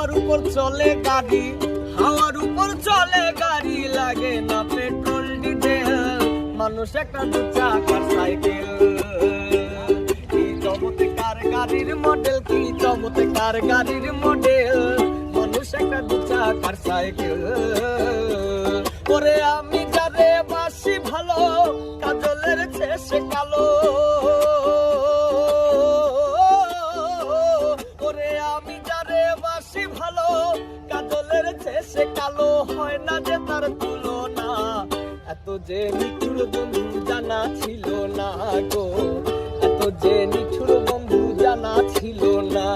হাওয়ার উপর চলে গাড়ি, হাওয়ার উপর চলে গাড়ি, লাগে না পেট্রোল ডিজেল, মানুষ একটা দু চাকার সাইকেল। কি চমৎকার গাড়ির মডেল, কি চমৎকার গাড়ির মডেল, মানুষ একটা দু চাকার সাইকেল। ওরে আমি যারে বাসি ভালো, কাজলের শেষে কালো, ওরে আমি যারে বাসি ভালো, কাজলের শেষে কালো, হয় না যে তার তুলনা, এত যে নিঠুর বন্ধু জানা ছিল না গো, এত যে নিঠুর বন্ধু জানা ছিল না।